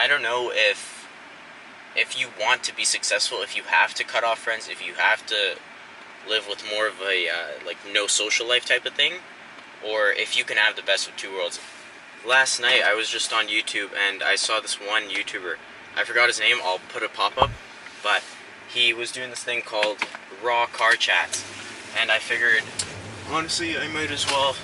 I don't know if you want to be successful, if you have to cut off friends, if you have to live with more of a like no social life type of thing, or if you can have the best of two worlds. Last night I was just on YouTube and I saw this one YouTuber. I forgot his name. I'll put a pop-up, but he was doing this thing called raw car chats, and I figured honestly I might as well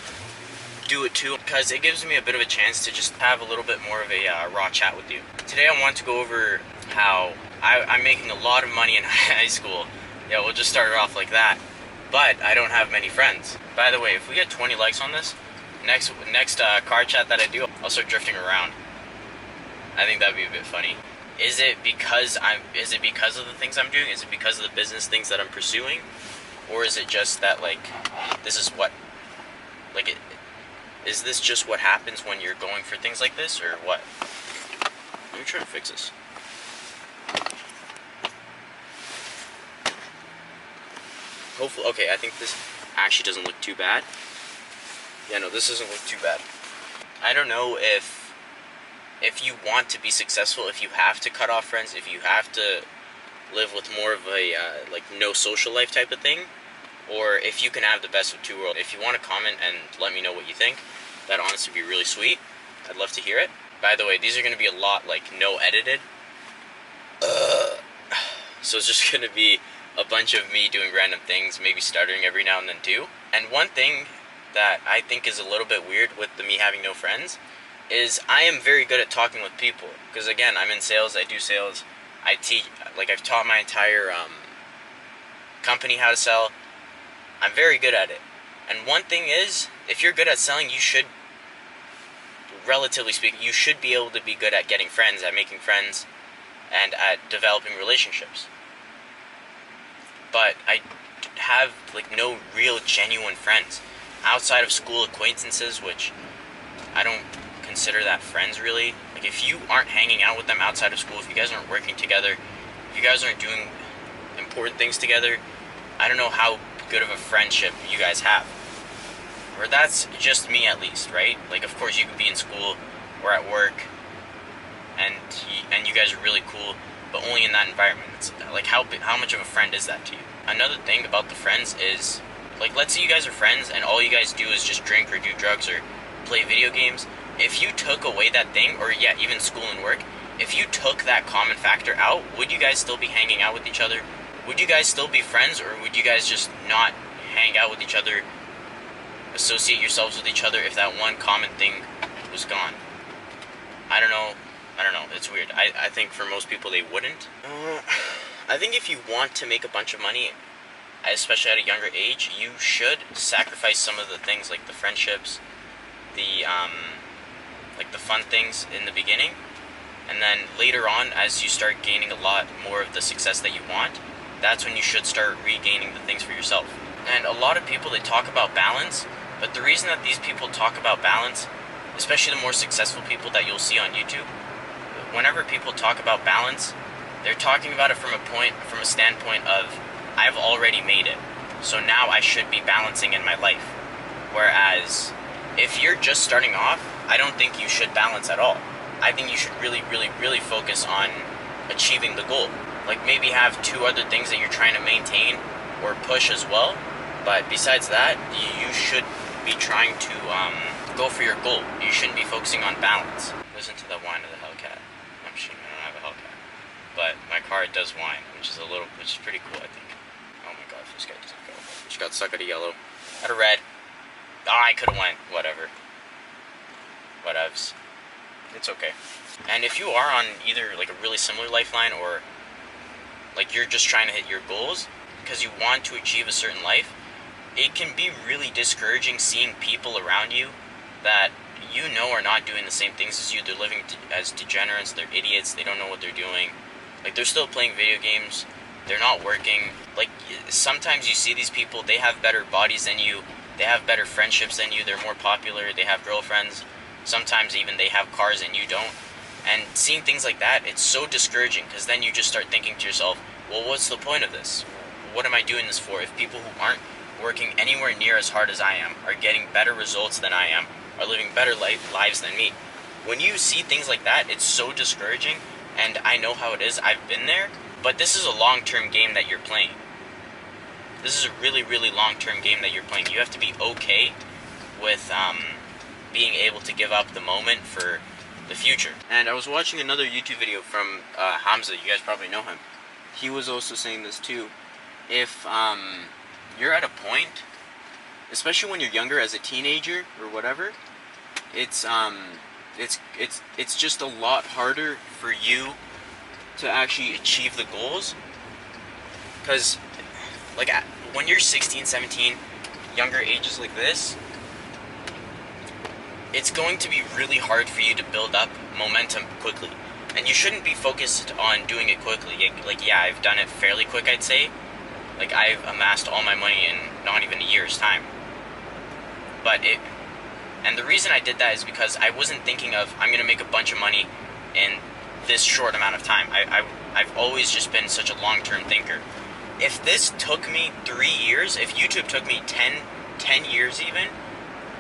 do it too, because it gives me a bit of a chance to just have a little bit more of a raw chat with you. Today I want to go over how I'm making a lot of money in high school. Yeah, we'll just start it off like that. But I don't have many friends. By the way, if we get 20 likes on this, next car chat that I do, I'll start drifting around. I think that'd be a bit funny. Is it because of the things I'm doing? Is it because of the business things that I'm pursuing? Or is it just that, like, this is what, like, is this just what happens when you're going for things like this, or what? Let me try to fix this. Hopefully, okay, I think this actually doesn't look too bad. Yeah, no, this doesn't look too bad. I don't know if you want to be successful, if you have to cut off friends, if you have to live with more of a like no social life type of thing, or if you can have the best of two worlds. If you want to comment and let me know what you think, that'd honestly be really sweet. I'd love to hear it. By the way, these are going to be a lot like no edited. So it's just going to be a bunch of me doing random things, maybe stuttering every now and then too. And one thing that I think is a little bit weird with me having no friends is I am very good at talking with people. Because again, I'm in sales, I do sales, I teach, like I've taught my entire company how to sell. I'm very good at it. And one thing is, if you're good at selling, you should, relatively speaking, you should be able to be good at getting friends, at making friends, and at developing relationships. But I have like no real genuine friends outside of school acquaintances, which I don't consider that friends really. Like if you aren't hanging out with them outside of school, if you guys aren't working together, if you guys aren't doing important things together, I don't know how good of a friendship you guys have. Or that's just me at least, right? Like of course you could be in school or at work and you guys are really cool, but only in that environment. It's like how much of a friend is that to you? Another thing about the friends is, like, let's say you guys are friends and all you guys do is just drink or do drugs or play video games. If you took away that thing, or yeah, even school and work, if you took that common factor out, would you guys still be hanging out with each other? Would you guys still be friends, or would you guys just not hang out with each other, associate yourselves with each other if that one common thing was gone? I don't know. It's weird. I think for most people they wouldn't. I think if you want to make a bunch of money, especially at a younger age, you should sacrifice some of the things like the friendships, the like the fun things in the beginning, and then later on, as you start gaining a lot more of the success that you want, that's when you should start regaining the things for yourself. And a lot of people, they talk about balance, but the reason that these people talk about balance, especially the more successful people that you'll see on YouTube, whenever people talk about balance, they're talking about it from a standpoint of, I've already made it, so now I should be balancing in my life. Whereas, if you're just starting off, I don't think you should balance at all. I think you should really, really, really focus on achieving the goal. Like maybe have two other things that you're trying to maintain or push as well, but besides that, you should be trying to go for your goal. You shouldn't be focusing on balance. Listen to the whine of the Hellcat. I'm sure I don't have a Hellcat, but my car does whine, which is pretty cool, I think. Oh my god, this guy doesn't go. Just got stuck at a yellow. At a red. Oh, I could've went. Whatever. Whatevs. It's okay. And if you are on either like a really similar lifeline, or like you're just trying to hit your goals because you want to achieve a certain life, it can be really discouraging seeing people around you that you know are not doing the same things as you. They're living as degenerates, they're idiots, they don't know what they're doing. Like they're still playing video games, they're not working. Like sometimes you see these people, they have better bodies than you, they have better friendships than you, they're more popular, they have girlfriends, sometimes even they have cars and you don't. And seeing things like that, it's so discouraging, because then you just start thinking to yourself, well, what's the point of this? What am I doing this for? If people who aren't working anywhere near as hard as I am, are getting better results than I am, are living better lives than me, when you see things like that, it's so discouraging, and I know how it is. I've been there, but this is a long-term game that you're playing. This is a really, really long-term game that you're playing. You have to be okay with being able to give up the moment for the future. And I was watching another YouTube video from Hamza. You guys probably know him. He was also saying this too. If you're at a point, especially when you're younger, as a teenager or whatever, it's just a lot harder for you to actually achieve the goals. Because, like, when you're 16, 17, younger ages like this, it's going to be really hard for you to build up momentum quickly. And you shouldn't be focused on doing it quickly. Like, yeah, I've done it fairly quick, I'd say. Like, I've amassed all my money in not even a year's time. And the reason I did that is because I wasn't thinking of, I'm going to make a bunch of money in this short amount of time. I've always just been such a long-term thinker. If this took me 3 years, if YouTube took me 10 years even,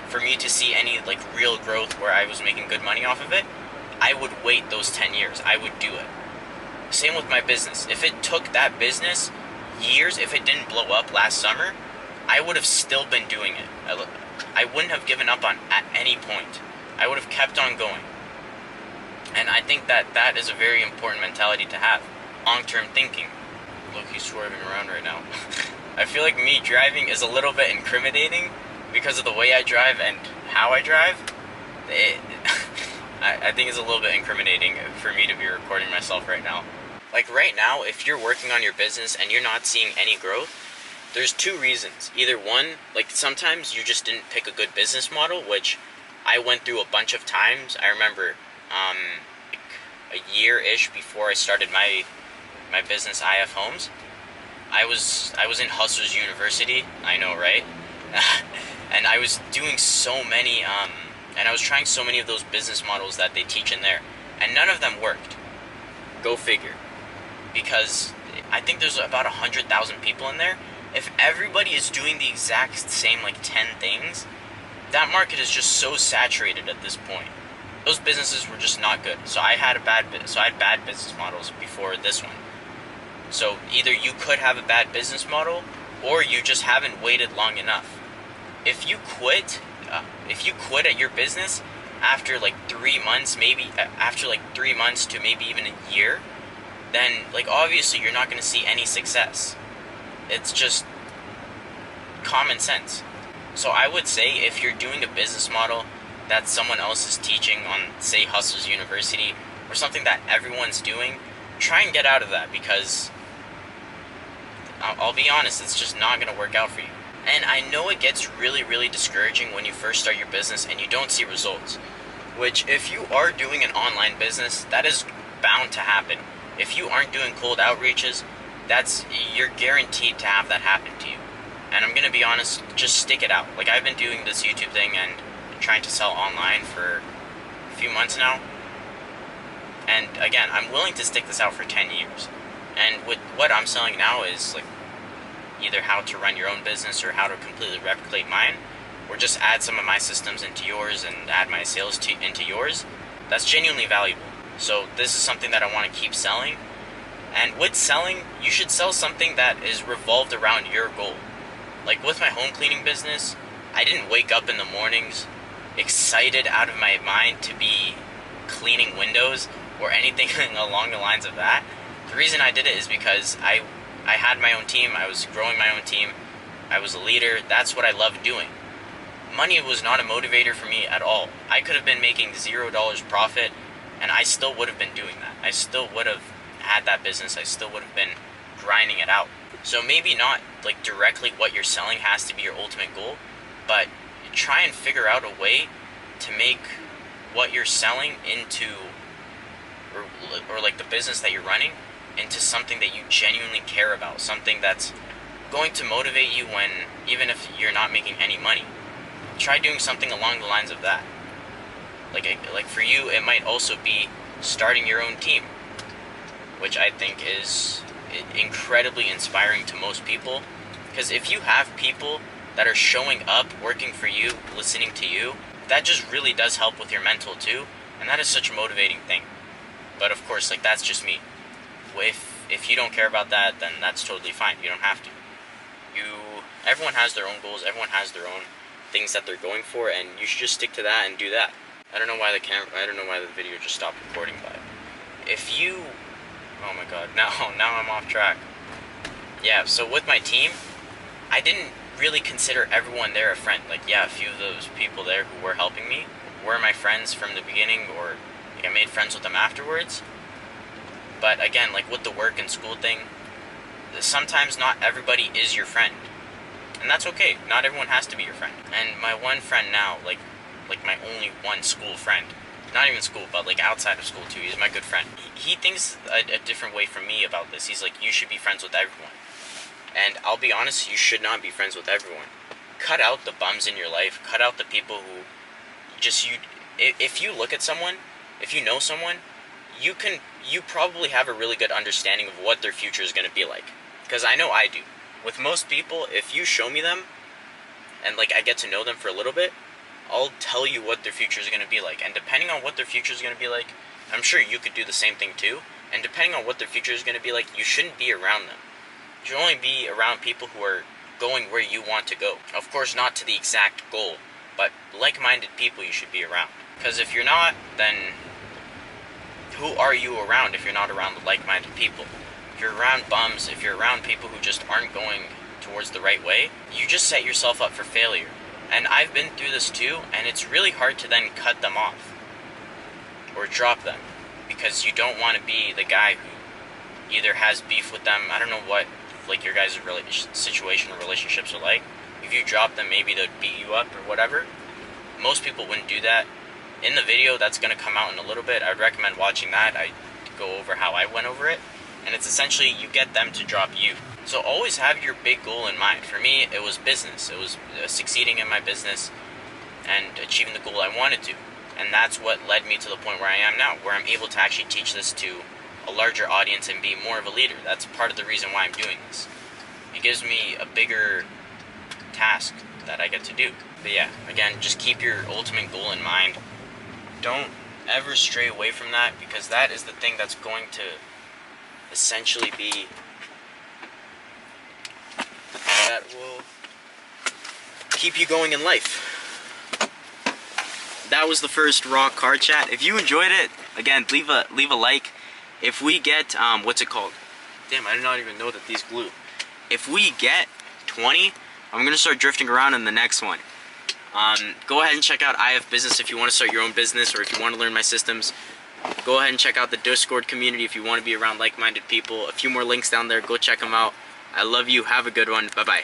for me to see any, like, real growth where I was making good money off of it, I would wait those 10 years. I would do it. Same with my business. If it took that business years, if it didn't blow up last summer, I would have still been doing it. I wouldn't have given up on at any point. I would have kept on going. And I think that is a very important mentality to have. Long-term thinking. Look, he's swerving around right now. I feel like me driving is a little bit incriminating because of the way I drive and how I drive. I think it's a little bit incriminating for me to be recording myself right now. Like, right now, if you're working on your business and you're not seeing any growth, there's two reasons. Either one, like, sometimes you just didn't pick a good business model, which I went through a bunch of times. I remember like a year-ish before I started my business, IF Homes, I was in Hustlers University. I know, right? And I was doing so many, and I was trying so many of those business models that they teach in there, and none of them worked. Go figure. Because I think there's about 100,000 people in there. If everybody is doing the exact same, like, 10 things, that market is just so saturated at this point. Those businesses were just not good. So I had bad business models before this one. So either you could have a bad business model, or you just haven't waited long enough. If you quit at your business after like 3 months, maybe after like 3 months to maybe even a year, then, like, obviously you're not going to see any success. It's just common sense. So I would say if you're doing a business model that someone else is teaching on, say, Hustlers University, or something that everyone's doing, try and get out of that, because I'll be honest, it's just not going to work out for you. And I know it gets really, really discouraging when you first start your business and you don't see results, which, if you are doing an online business, that is bound to happen. If you aren't doing cold outreaches, you're guaranteed to have that happen to you. And I'm going to be honest, just stick it out. Like, I've been doing this YouTube thing and trying to sell online for a few months now. And again, I'm willing to stick this out for 10 years. And with what I'm selling now is, like, either how to run your own business or how to completely replicate mine, or just add some of my systems into yours and add my sales into yours. That's genuinely valuable. So this is something that I want to keep selling. And with selling, you should sell something that is revolved around your goal. Like with my home cleaning business, I didn't wake up in the mornings excited out of my mind to be cleaning windows or anything along the lines of that. The reason I did it is because I had my own team. I was growing my own team. I was a leader. That's what I loved doing. Money was not a motivator for me at all. I could have been making $0 profit, and I still would have been doing that. I still would have had that business. I still would have been grinding it out. So maybe not, like, directly what you're selling has to be your ultimate goal, but try and figure out a way to make what you're selling into, or like the business that you're running, into something that you genuinely care about, something that's going to motivate you when, even if you're not making any money. Try doing something along the lines of that. Like for you, it might also be starting your own team, which I think is incredibly inspiring to most people. Because if you have people that are showing up, working for you, listening to you, that just really does help with your mental too. And that is such a motivating thing. But of course, like, that's just me. If you don't care about that, then that's totally fine. You don't have to. Everyone has their own goals. Everyone has their own things that they're going for, and you should just stick to that and do that. I don't know why the video just stopped recording, but if you, oh my god, now I'm off track. Yeah, so with my team, I didn't really consider everyone there a friend. Like, yeah, a few of those people there who were helping me were my friends from the beginning, or like I made friends with them afterwards. But again, like with the work and school thing, sometimes not everybody is your friend. And that's okay. Not everyone has to be your friend. And my one friend now, like my only one school friend, not even school, but like outside of school too, he's my good friend. He thinks a different way from me about this. He's like, you should be friends with everyone. And I'll be honest, you should not be friends with everyone. Cut out the bums in your life. Cut out the people who if you look at someone, if you know someone, you probably have a really good understanding of what their future is going to be like. Because I know I do. With most people, if you show me them, and like I get to know them for a little bit, I'll tell you what their future is going to be like. And depending on what their future is going to be like, I'm sure you could do the same thing too. And depending on what their future is going to be like, you shouldn't be around them. You should only be around people who are going where you want to go. Of course, not to the exact goal, but like-minded people you should be around. Because if you're not, then who are you around if you're not around the like-minded people? If you're around bums, if you're around people who just aren't going towards the right way, you just set yourself up for failure. And I've been through this too, and it's really hard to then cut them off or drop them, because you don't want to be the guy who either has beef with them. I don't know what like your guys' situation or relationships are like. If you drop them, maybe they'll beat you up or whatever. Most people wouldn't do that. In the video that's going to come out in a little bit, I would recommend watching that. I go over how I went over it. And it's essentially you get them to drop you. So always have your big goal in mind. For me, it was business. It was succeeding in my business and achieving the goal I wanted to. And that's what led me to the point where I am now, where I'm able to actually teach this to a larger audience and be more of a leader. That's part of the reason why I'm doing this. It gives me a bigger task that I get to do. But yeah, again, just keep your ultimate goal in mind. Don't ever stray away from that, because that is the thing that's going to essentially be that will keep you going in life. That was the first raw card chat. If you enjoyed it, again, leave a like. If we get what's it called? Damn, I did not even know that these glue. If we get 20, I'm gonna start drifting around in the next one. Go ahead and check out I Have Business if you want to start your own business, or if you want to learn my systems. Go ahead and check out the Discord community if you want to be around like-minded people. A few more links down there. Go check them out. I love you. Have a good one. Bye-bye.